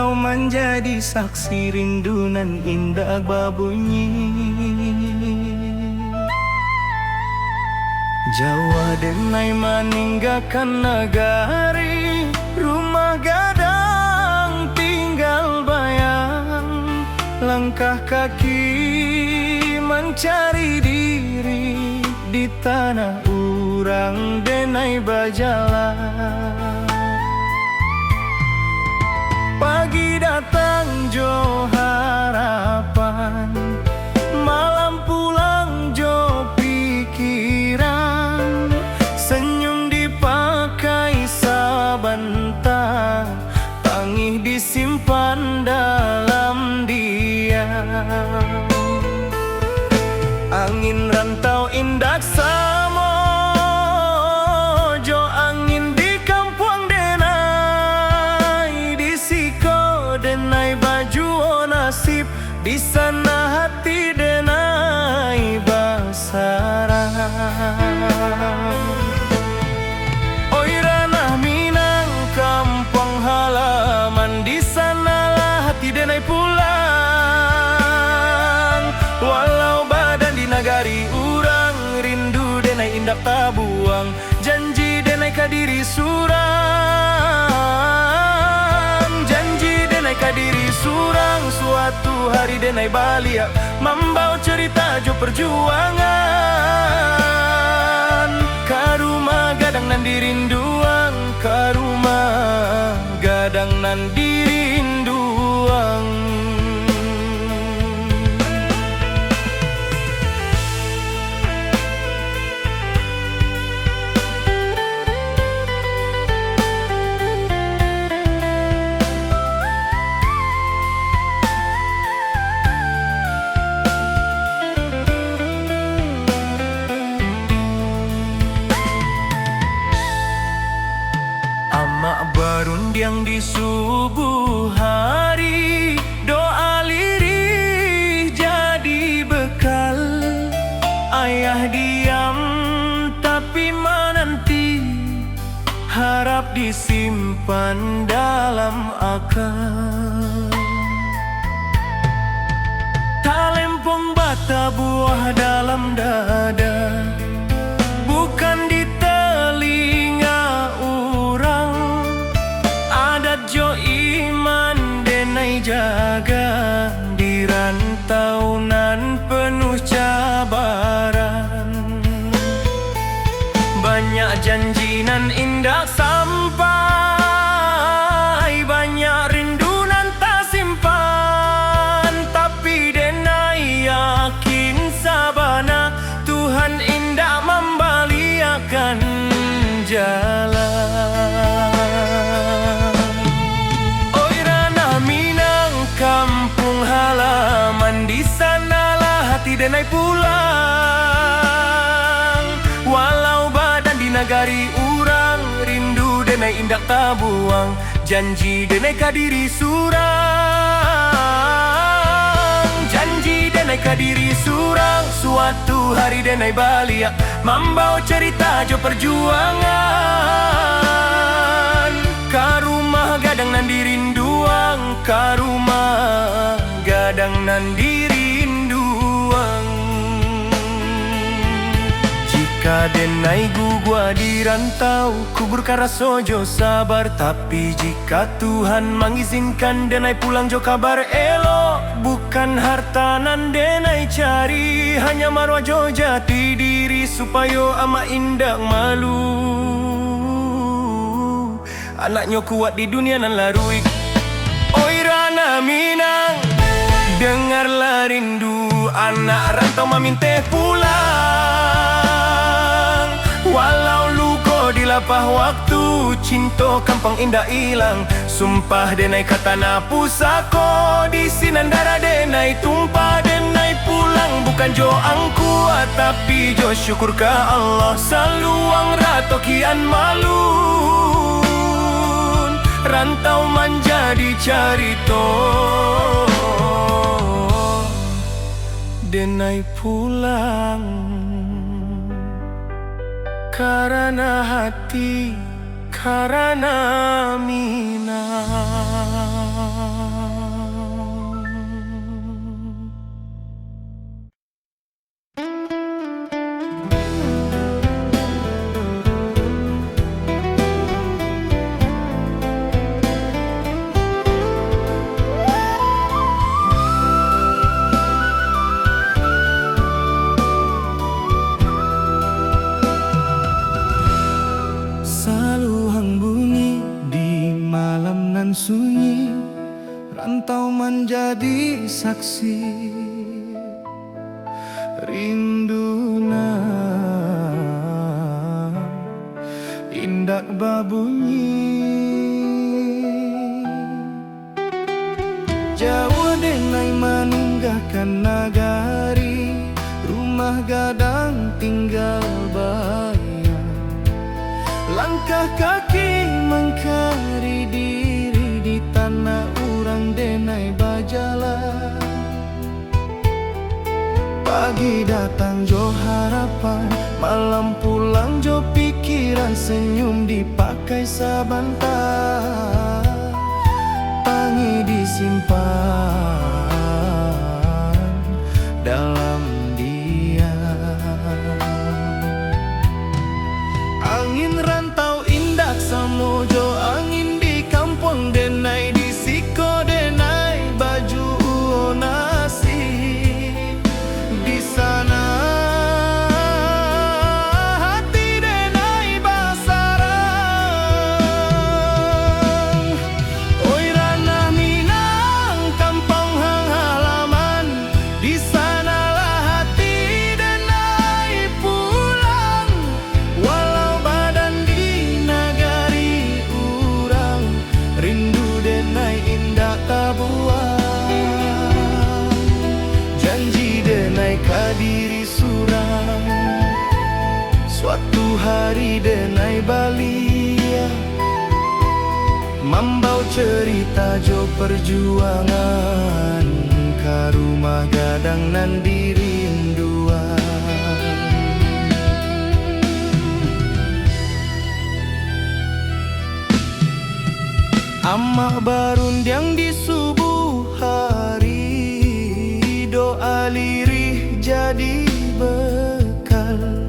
rantau menjadi saksi rindu nan indah berbunyi. Jawa denai meninggalkan negari, rumah gadang tinggal bayang. Langkah kaki mencari diri di tanah urang denai berjalan. Pagi datang jo harapan, malam pulang jo pikiran. Senyum dipakai sebentar, tangih disimpan dalam diam. Angin rantau indak samo, jo angin di kampung denai. Di siko denai baju o nasib, di sana hati denai basarang. Oi ranah Minang kampung halaman, di sanalah hati denai pulang. Walau badan di nagari urang, rindu denai indak tabuang. Janji denai kadiri surang, janji denai kadiri surang. Suatu hari denai balik membawa cerita jo perjuangan. Ka rumah gadang nan dirinduang, ka rumah gadang nan dirinduang. Amak berundiang di subuh hari, doa lirih jadi bekal. Ayah diam tapi menanti, harap disimpan dalam akal. Talempong bata buah dalam dada, bukan di telinga urang. Adat jo iman denai jaga, di rantau nan penuh cabaran. Banyak janji nan indah sampai, banyak rindu nan tak simpan. Tapi denai yakin sabana, Tuhan indah membaliakan jalan. Oi ranah Minang kampung halaman, di sanalah hati denai pulang. Walau badan di nagari urang, rindu denai indak tabuang. Janji denai kadiri surang, janji denai kadiri surang. Suatu hari denai balik membawa cerita jo perjuangan. Ka rumah gadang nan dirinduang, ka rumah gadang nan dirinduang. Jika denai gugua di rantau, kuburkan rasa jo sabar. Tapi jika Tuhan mengizinkan denai pulang jo kabar elok. Bukan harta nan denai cari, hanya marwah jo jati diri. Supaya amak indak malu, anaknya kuat di dunia nan larui. Oi ranah Minang, dengarlah rindu anak rantau memintih pulang. Walau luko di lapah waktu, cinta kampung indah hilang. Sumpah denai kata na pusako, di sinandara denai tumpah denai pulang. Bukan jo angku tapi jo syukur ka Allah. Saluang rato kian malun, rantau menjadi carito. Denai pulang karena hati, karena Minang. jadi saksi rinduna indak babunyi Jawa denai manunggahkan nagari rumah gadang tinggal bayang langkah kaki mengkari diri di tanah urang denai bajalan pagi datang jo harapan malam pulang jo pikiran senyum dipakai sabantah pangi disimpan dalam diam angin rantau indak samojo angin di kampung denai di siko denai baju nasi di sana hati denai basarang oi ranah Minang kampung hang halaman di sanalah hati denai pulang walau badan di nagari urang rindu denai indah tabuang janji denai kadiri surang suatu hari denai balia mambau cerita jo perjuangan ka rumah gadang nan dirinduan Amah barundiang di subuh hari doa lirih jadi bekal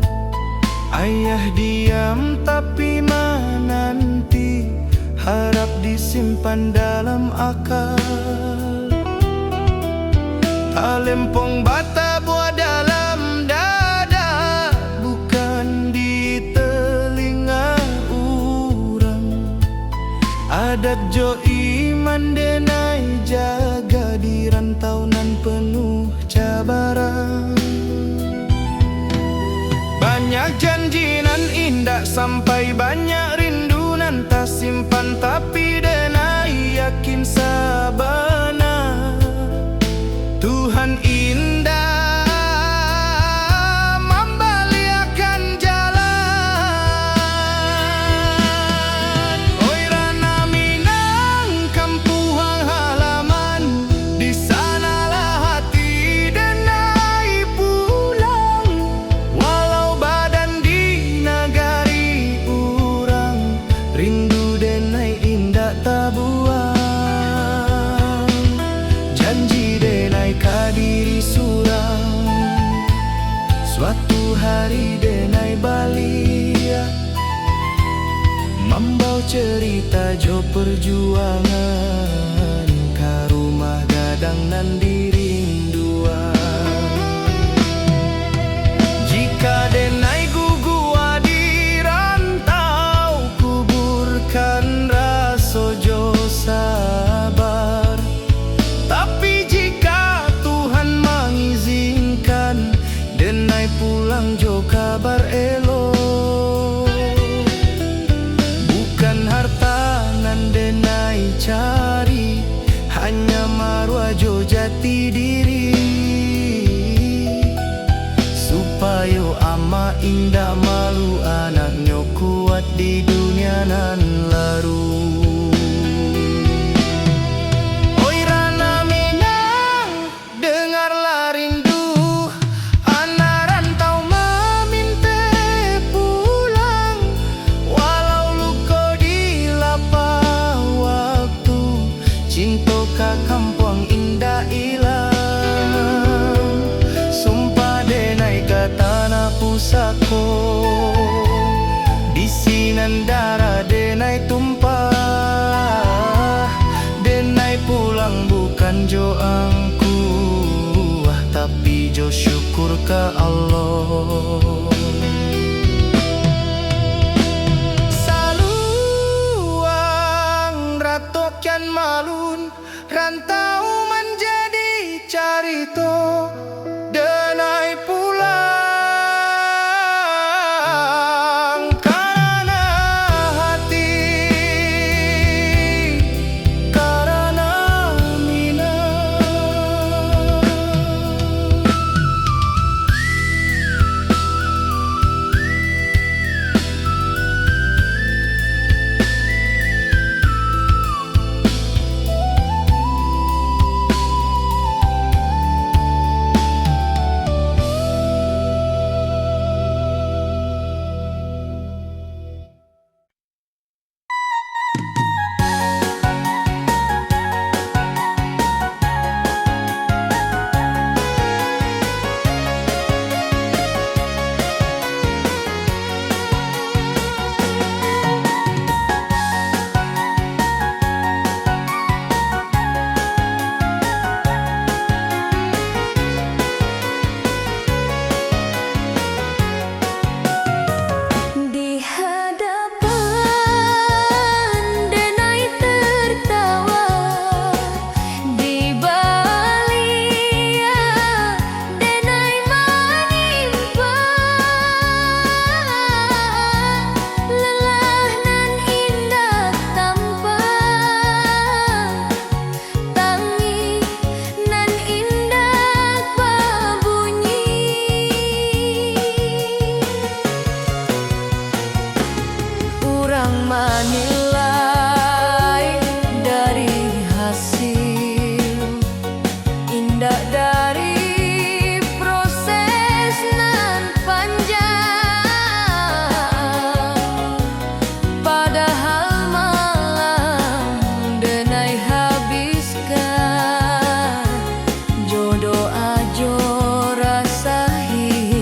ayah diam tapi menanti harap disimpan dalam akal talempong bata buah dalam dada bukan di telinga urang adat jo iman denai jaga di rantau nan penuh cabaran banyak janji nan indah sampai banyak rindu nan tak simpan tapi denai yakin sabana Tuhan indah membaliakan jalan oi ranah Minang kampung halaman di sanalah hati denai pulang walau badan di nagari urang rindu denai indah tabuang janji denai kadiri surang suatu hari denai balia mambau cerita jo perjuangan ka rumah gadang nan dirinduan jika denai gugua di rantau kuburkan raso jo sabar tapi jika Tuhan mengizinkan denai pulang jo kabar elok bukan harta nan denai cari hanya marwah jo jati diri supaya ama indah malu anaknya kuat di dunia nan laru oi ranah Minang dengarlah rindu anak rantau meminta pulang walau luka di lapang waktu cinta ka kampung indah ilang sumpah denai ka tanah pusako di sinan darah denai tumpah denai pulang bukan jo angku tapi jo syukur ka Allah saluang ratokan malun rantau menjadi carito denai pulang karena hati, karena minang. Menilai dari hasil indah dari proses nan panjang, padahal malam denai habiskan jodoh ajo rasa hilang.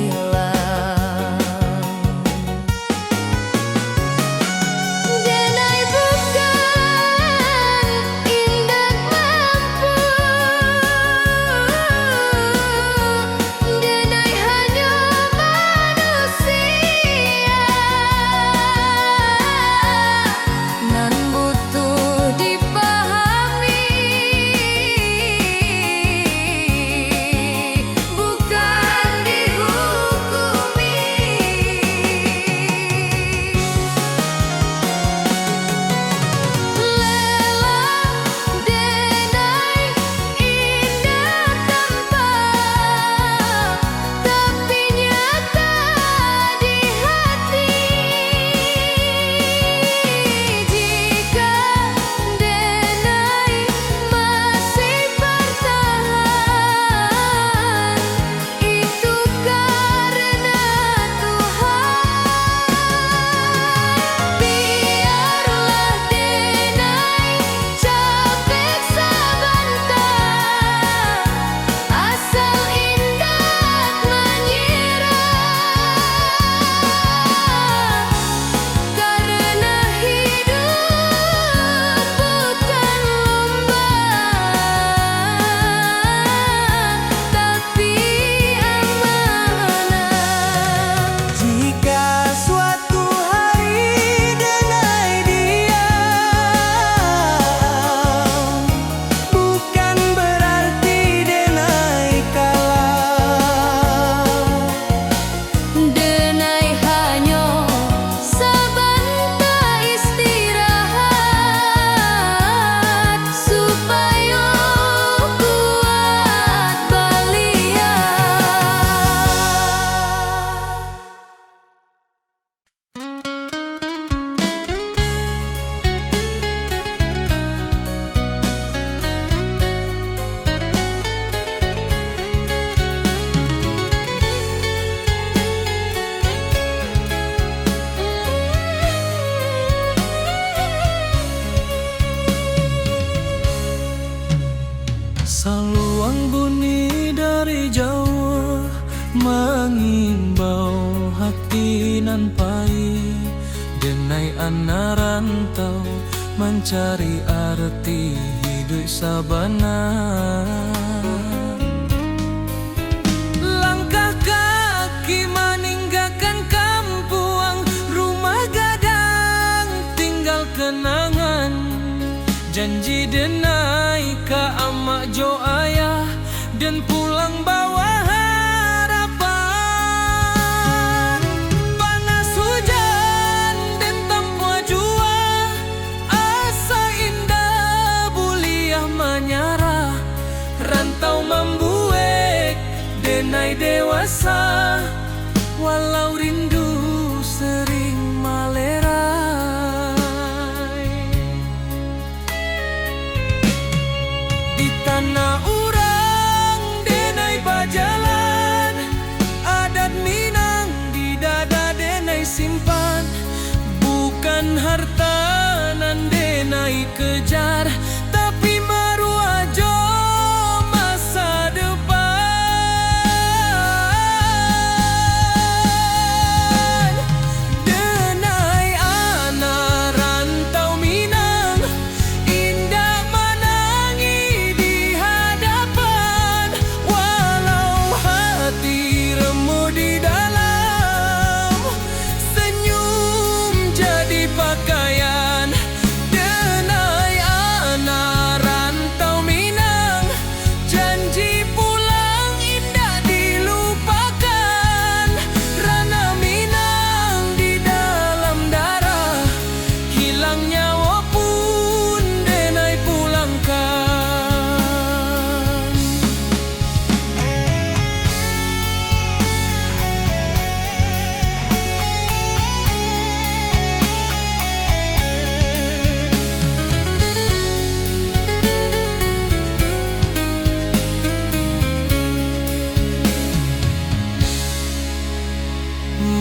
Saluang bunyi dari jauh mengimbau hati nan pahit, denai anak rantau mencari arti hidup sabana. Langkah kaki meninggalkan kampuang, rumah gadang tinggal kenangan. Janji denai ka amak jo ayah, dan pulang bawa harapan. Panas hujan dan tanpa jua, asa indah buliah menyara. Rantau membuat denai dewasa, walau rindu sering malerai. Di tanah urang denai bajalan, adat Minang di dada denai simpan. Bukan harta nan denai kejar, tapi maruajo masa depan. Denai anak rantau Minang, indah menangi di hadapan. Walau hati remuk di dalam, senyum jadi pakaian. Denai anak rantau Minang, janji pulang indah dilupakan. Rana Minang di dalam darah, hilang nyawa pun denai pulangkan.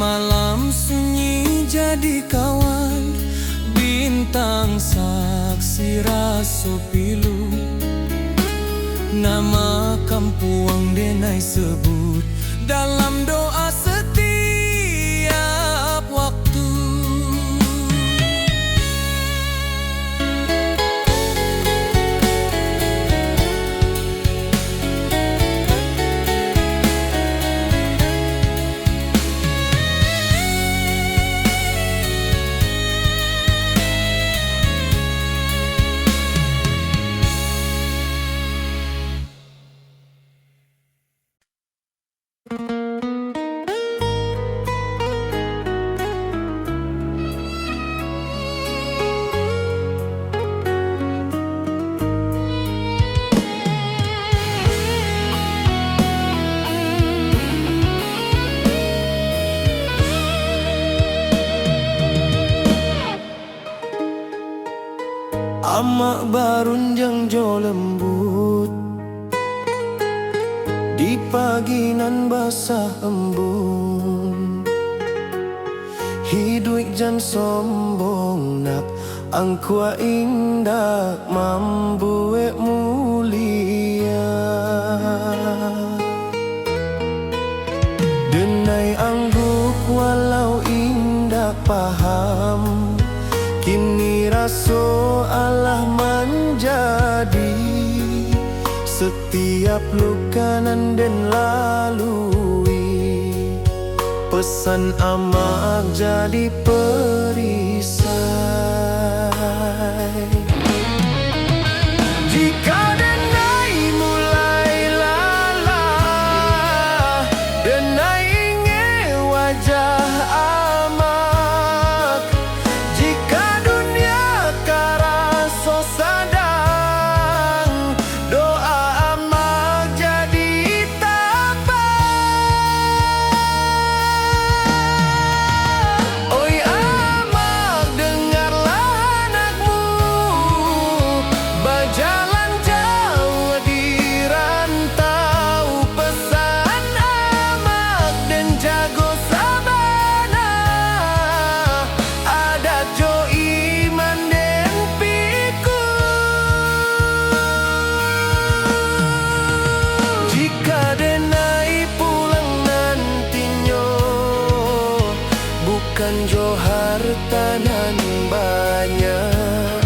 Malam sunyi jadi kawan, bintang saksi raso pilu. Nama kampuang denai sebut dalam doa setiap waktu. Amak barunjang jo lembut, di pagi nan basah embun. Hidup jan sombong nak angkua indah mambuek mulia. Denai angguk walau indah paham, kini raso Allah menjadi. Setiap luka nan den lalui, pesan amak jadi perisai. Jika denai mulai lalah, denai ingin wajah amak. Jika dunia karaso sadang, doa amak jadi tabah. Oi amak, dengarlah anakmu berjalan jauh di rantau. Pesan amak dan jago sabana, adat jo iman den piku. Jika denai pulang nantinya, bukan jo harta nan banyak.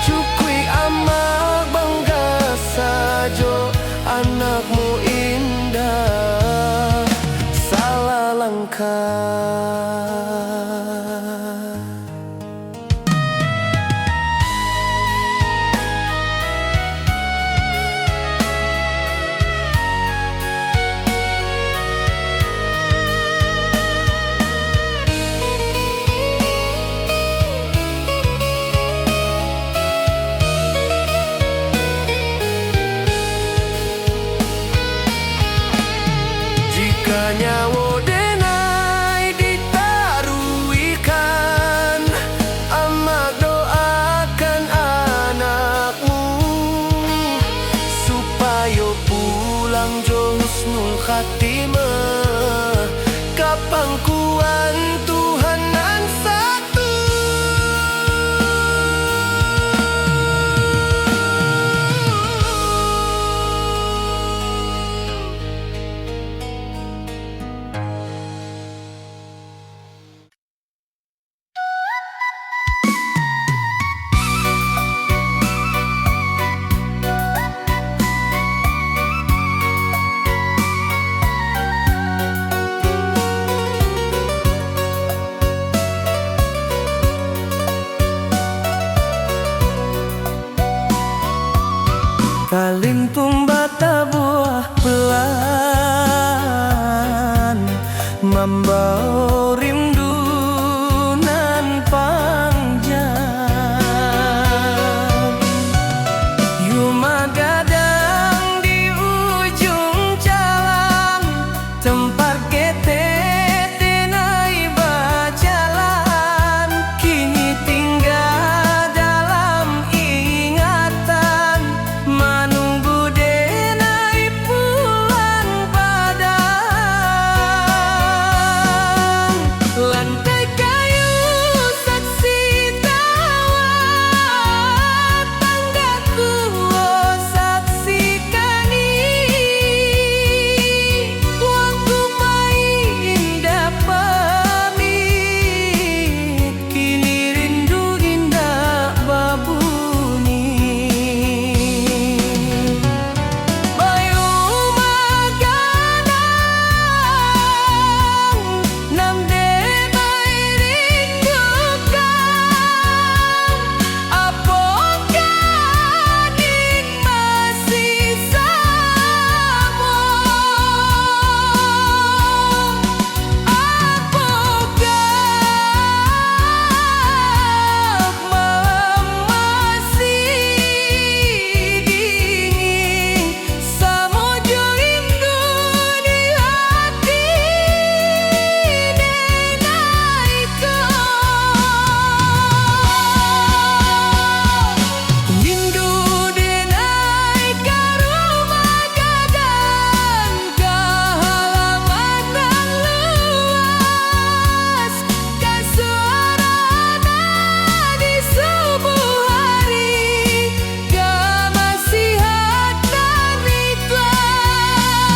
Cukui amak bangga sajo, anakmu indah salah langkah. pulang jo husnul khatimah, kapangkuan Tuhan nan satu. Talintung bata buah pelan, membawa rindu nan panjang. Yuma gadang di ujung jalan, tempat kita tenai berjalan, kini tinggal dalam ingatan, menunggu denai pulang padang. Lantai kayu saksi tawat, tanggaku saksikan waktu main pamit, kini rindu indah babuni. Bayu maganang nam denai rindukan, apakah din masih sama? Apakah malam masih dingin, samojo rindu di hati denai rindu denai ka rumah gadang, ka halaman nan luas, ka suarana di subuh hari, ka nasihat dan ikhlas.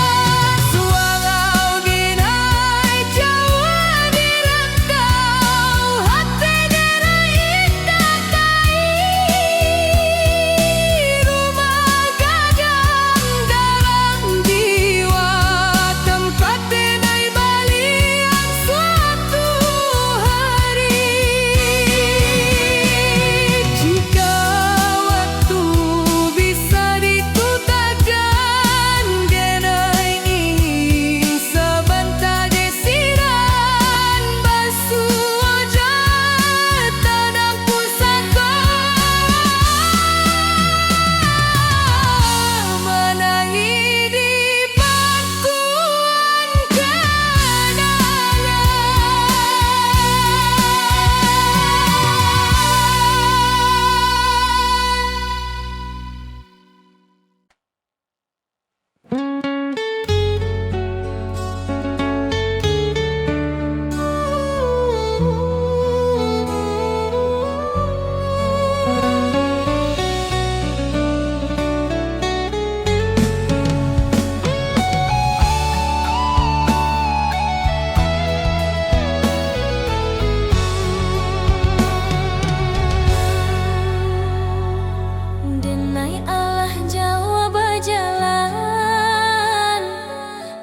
Walau denai jauh di rantau, hati denai indah rumah gadang dalam jiwa, tempat denai balian suatu hari. Jika waktu bisa diputarkan, denai ingin sebentar desiran, basuh wajah tanam pusaka, menangi di pangkuan kenangan. Denai Allah jauh berjalan,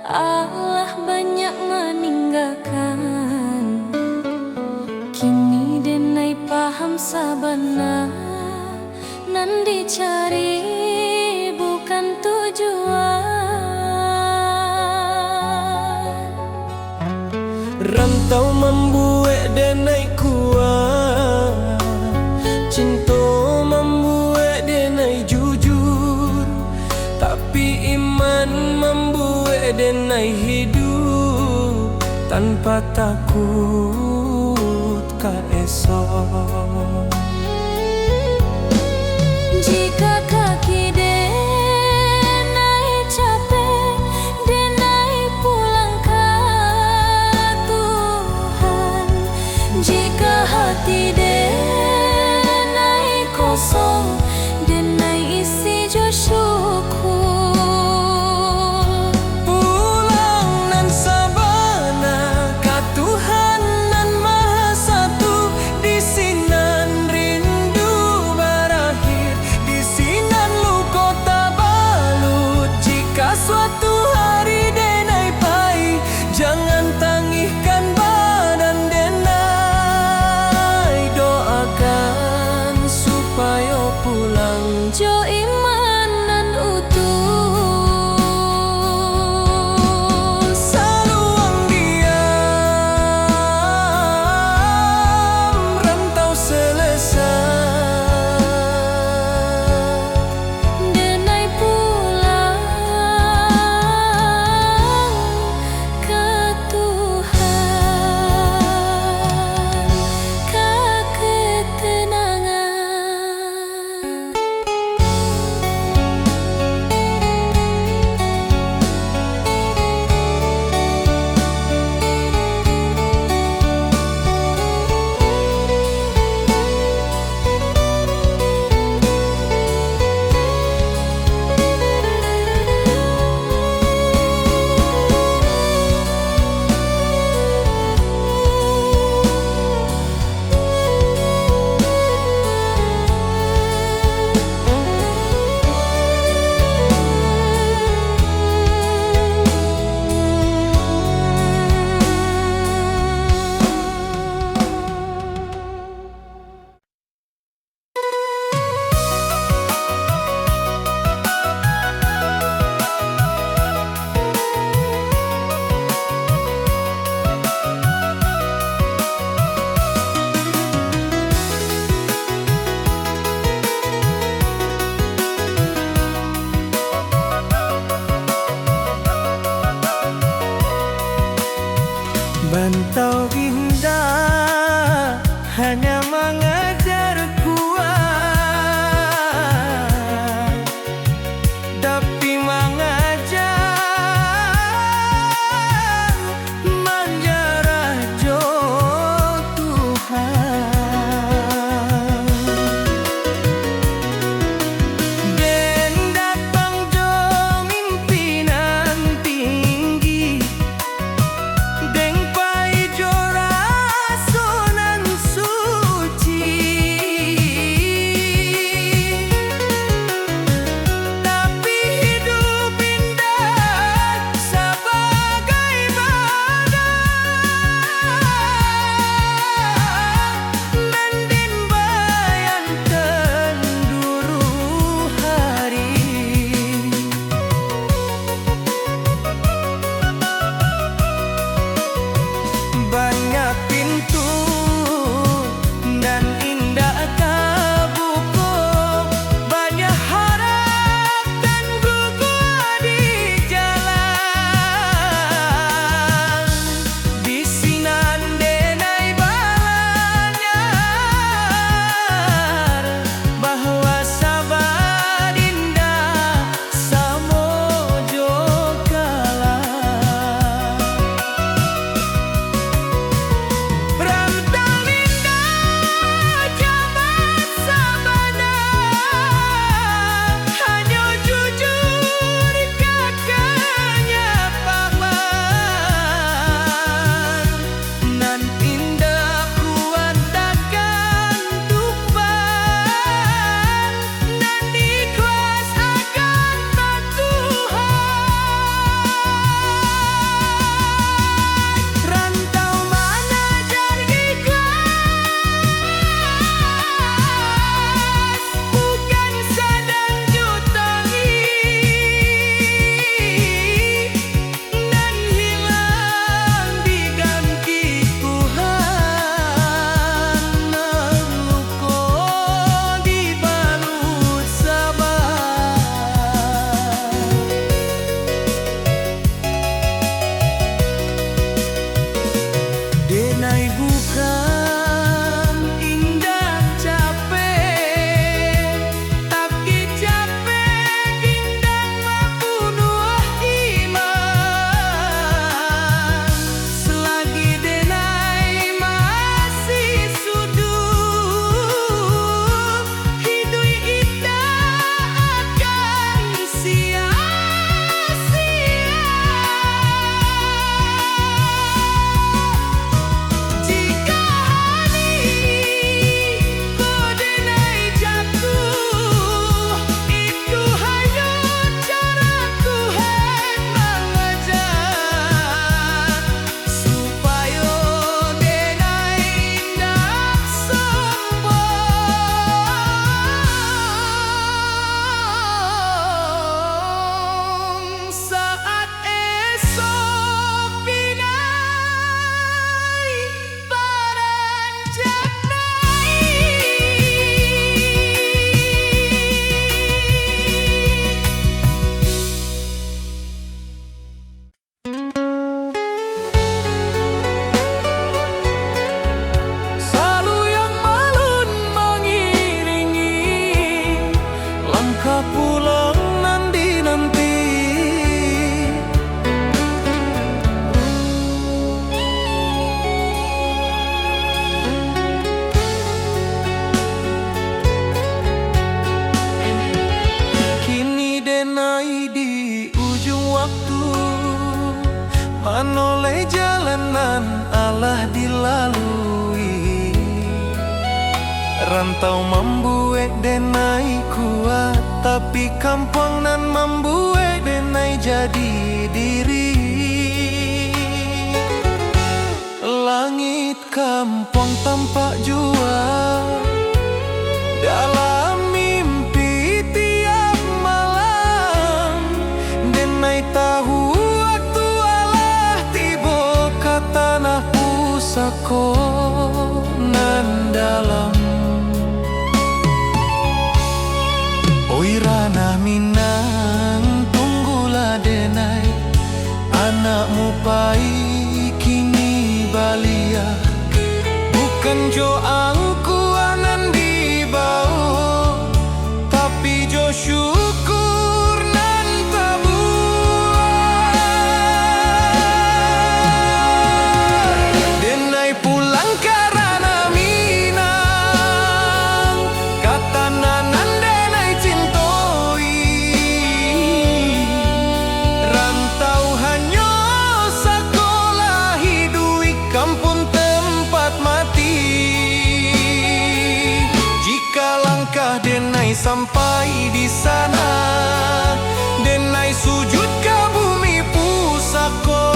Allah banyak meninggalkan, kini denai paham sabana nan dicari bukan tujuan. Rantau membuat denai kuat, cinta membuat denai jujur, tapi iman membuat denai hidup tanpa takut ka esok. Jika kaki denai capek, Rantau indah hanya mengejar kuat, tapi mengajar menjarah jo Tuhan. Den datang jo mimpinan tinggi, deng pai jo rasonan suci. Tapi hidup indah sebagai badai, mending bayangkan dulu hari. Banyak pintu dan indah kabuku, banyak harap dan gugu di jalan. Di sinan denai balanyar bahwa sabar indah samojo kalah. Rantau indah jabat sabana, hanya jujur kakaknya paman. Nan indah kuat takkan tumpah, dan ikhlas akan tak Tuhan. Rantau mengajar ikhlas, bukan sedang jutangi, dan hilang diganti Tuhan. Luko dibalut sabar. Denai bukan indah capek, tapi capek indah membunuh iman. Selagi denai masih sudut, hidup indah akan sia-sia. Jika hari denai jatuh, itu hanya cara Tuhan mengajar, supaya denai indah sombong. Saat esok pinai paranjak Salu yang malun mengiringi langkah pulang nanti-nanti. Kini denai di ujung waktu, menoleh jalanan Allah dilalui. Rantau membuat denai kuat, tapi kampung nan membuat denai jadi diri. Langit kampung tampak jua dalam mimpi tiap malam. Denai tahu waktu Allah tiba ke tanah pusako nan dalam. Oi ranah Minang, tunggulah denai, anakmu pai kini jo angkuanan di bawah, tapi jo syukur nan tabuah. Denai pulang karena minang, kata nanan denai cintoi. Rantau hanya sekolah hidui kampung tempat mati. Jika langkah denai sampai di sana, denai sujud ke bumi pusako.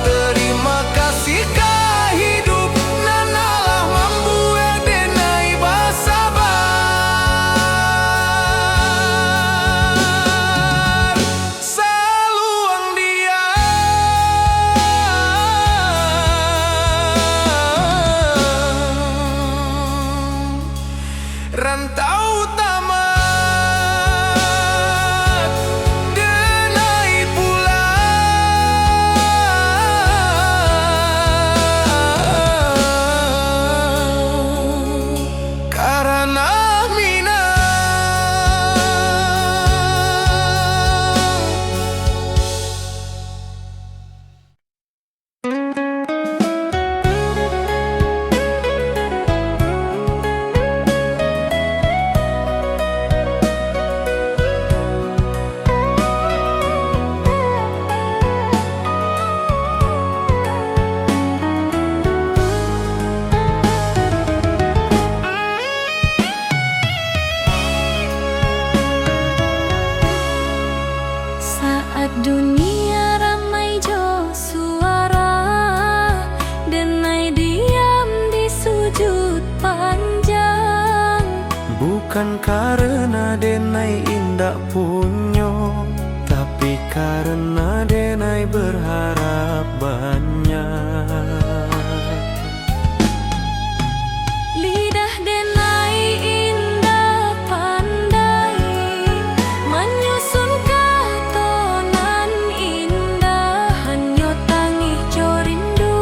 Terima kasih ke hidup nan Allah membuat denai bersabar. Saluang dia rantau tamat, denai pulang karena minang. Saat dunia ramai jo suara, denai diam di sujud panjang. Bukan karena denai indak punyo, tapi karena denai berharap banyak. Lidah denai indah pandai, menyusun katonan indah. Hanyo tangih jo rindu,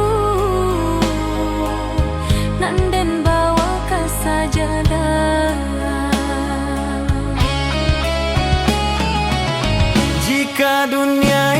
nan den bawa ke sajadah. Jika dunia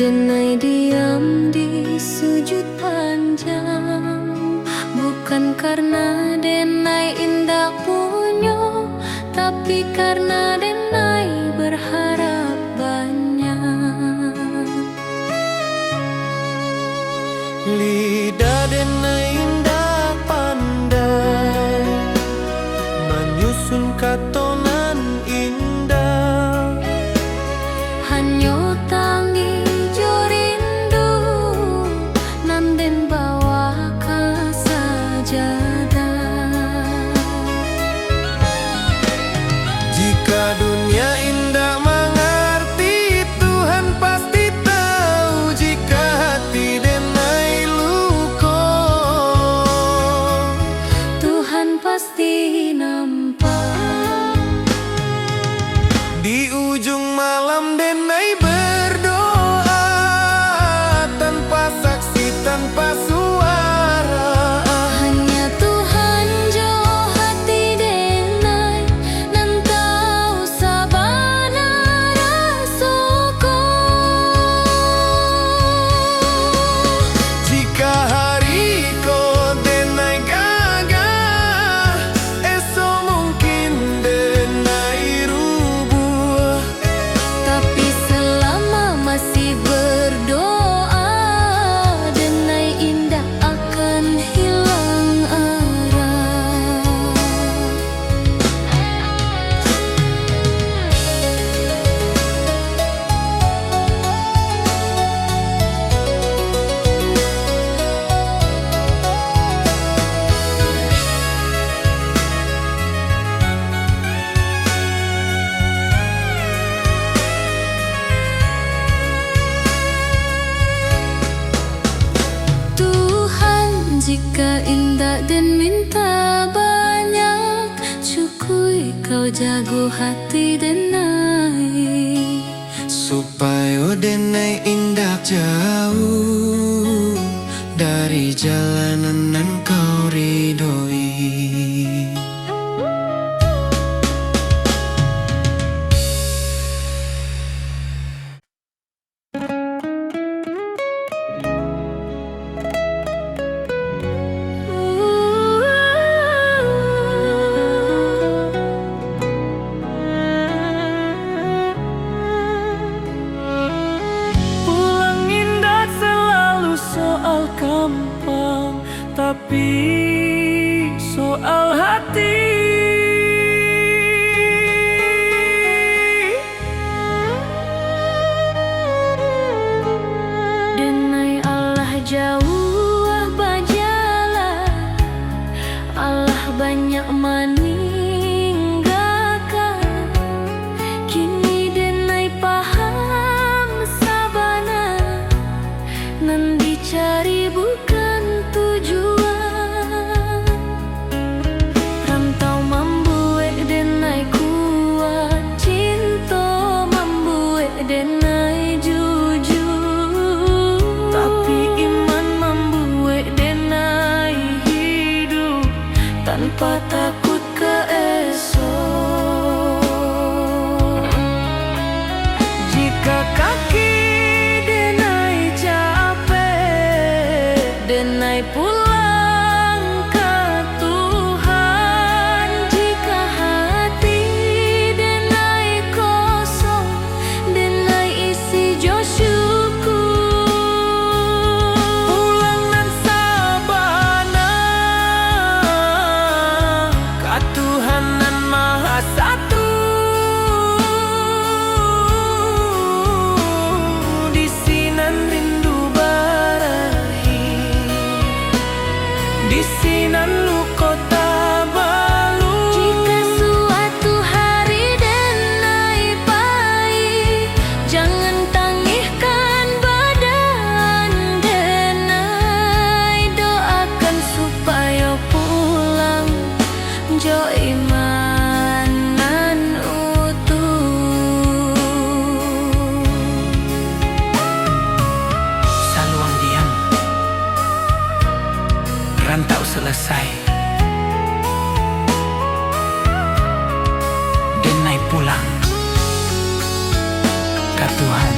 Denai diam di sujud panjang, bukan karena Denai indah punya, tapi karena Denai berharap banyak. Lidah Denai indah pandai menyusun katonan indah. Hanyo tangi jo rindu nan den bawa ka sajadah. Jika dunia indah mengerti, Tuhan pasti tahu. Jika hati Denai luka, Tuhan pasti nampak. di ujung malam Denai berdoa, tanpa saksi, tanpa suara. Hanya Tuhan jo hati Denai nan tahu sabana rasoko. Jika hari ko Denai gagah, esok mungkin Denai rubuh. Tapi selama masih berdoa, Denai indah akan hilang arah. Tuhan, jika indah dan minta banyak, cukui kau jago hati Denai. Supaya Denai indah jauh dari jalanan nan kau ridhoi. Pulang indah selalu soal gampang, tapi soal hati. Denai Allah jauh bajalah, Allah banyak meninggalkan. Kini Denai paham sabana nan dicari bukan tujuan. Rantau membuat Denai kuat, cinta membuat Denai jujur. Tapi iman membuat Denai hidup tanpa takut ke esok. Jika kaki Denai capek, Denai pulang ke Tuhan. Jika hati Denai kosong, Denai isi jo syukur. pulang nan sabana ka Tuhan nan Maha Satu. Di sinan rindu barahi, di sinan luko tabalu. Jika suatu hari Denai pahit, jangan tangihkan badan Denai. Doakan supaya pulang jo imanan utuh. Saluang diam, rantau selesai, Denai pulang ke Tuhan.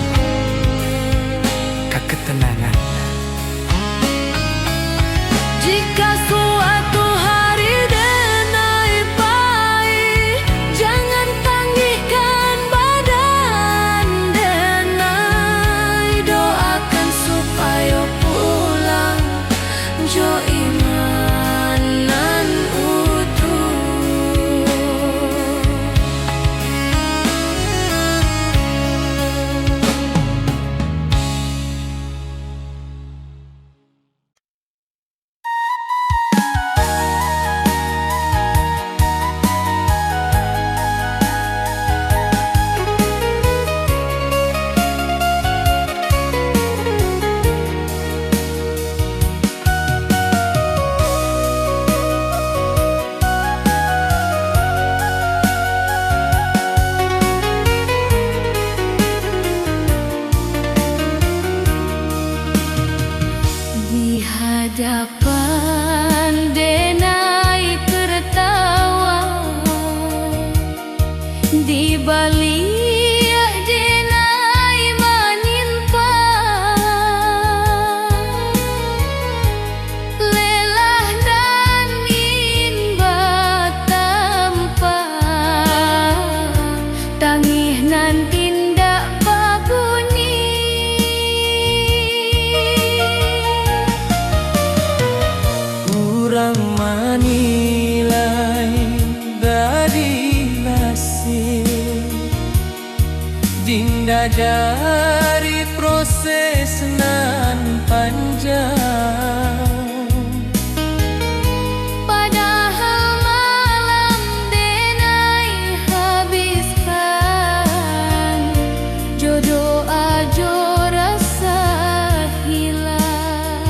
hadapan denai tertawa di balik denai menimpa lelah dan inba tanpa tangih nan tindak babuni. Kurang menilai dari nasib dinda dari proses nan panjang. Padahal malam denai habiskan jodoh ajo rasa hilang.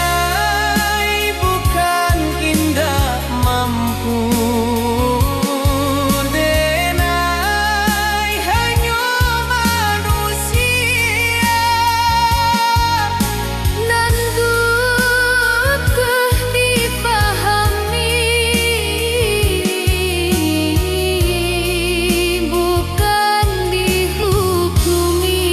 Denai bukan indah mampu, denai hanya manusia. Nan butuh dipahami, bukan dihukumi.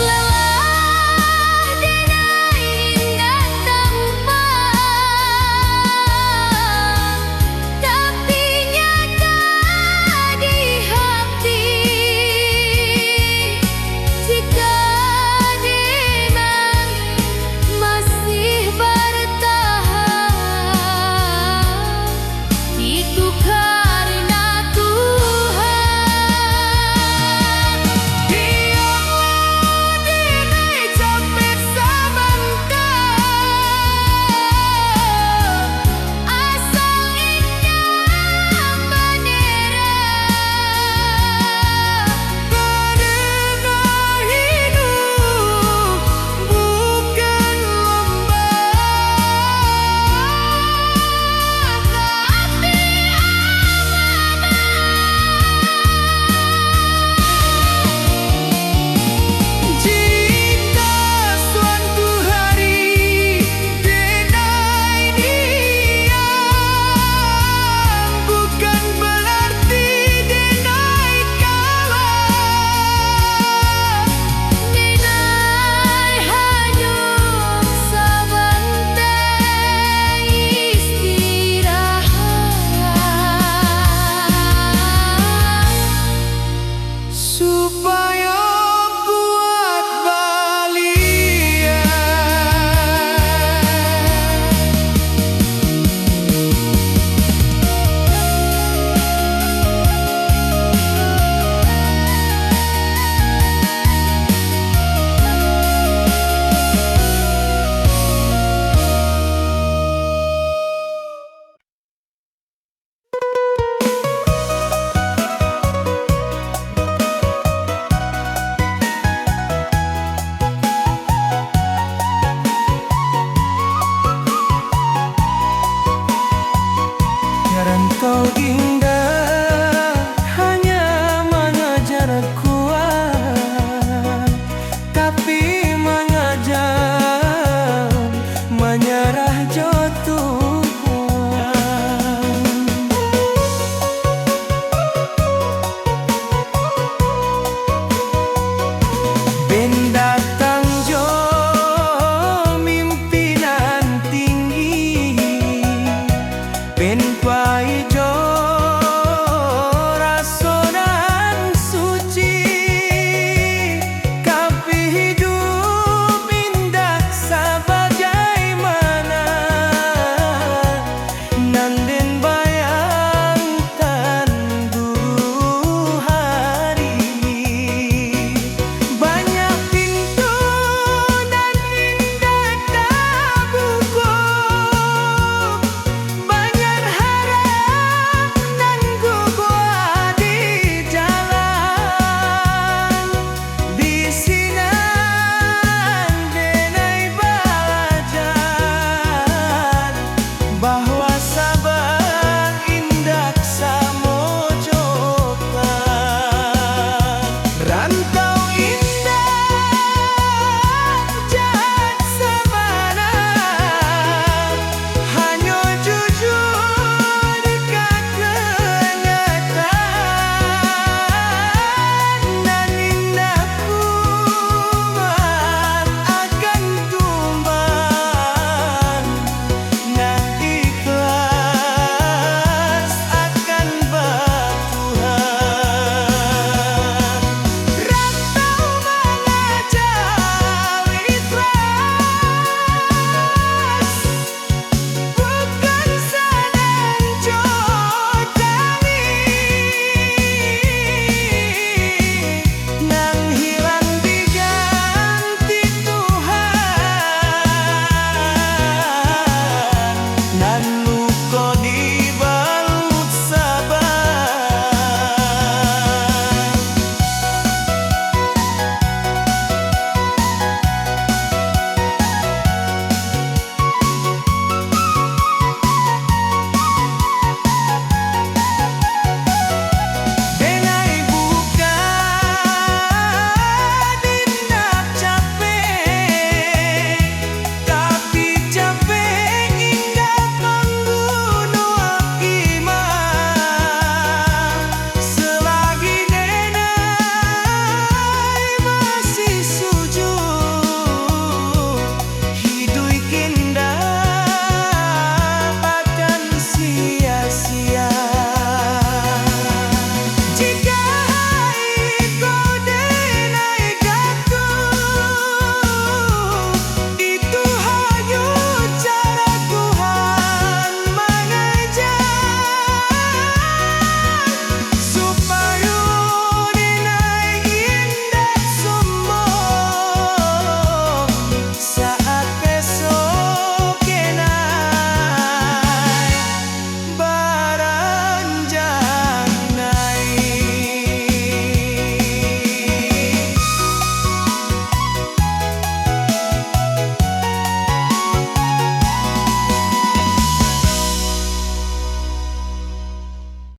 Lelah denai indah tampak, tapi nyata di hati. Jika denai masih bertahan, itu karena Tuhan. Biarlah denai capek sebentar, Asal indah bendera, karena hidup bukan lomba. tapi Jika suatu hari denai diam, bukan berarti denai kalah. denai hanya sebentar istirahat, Supaya buat balian. Rantau ini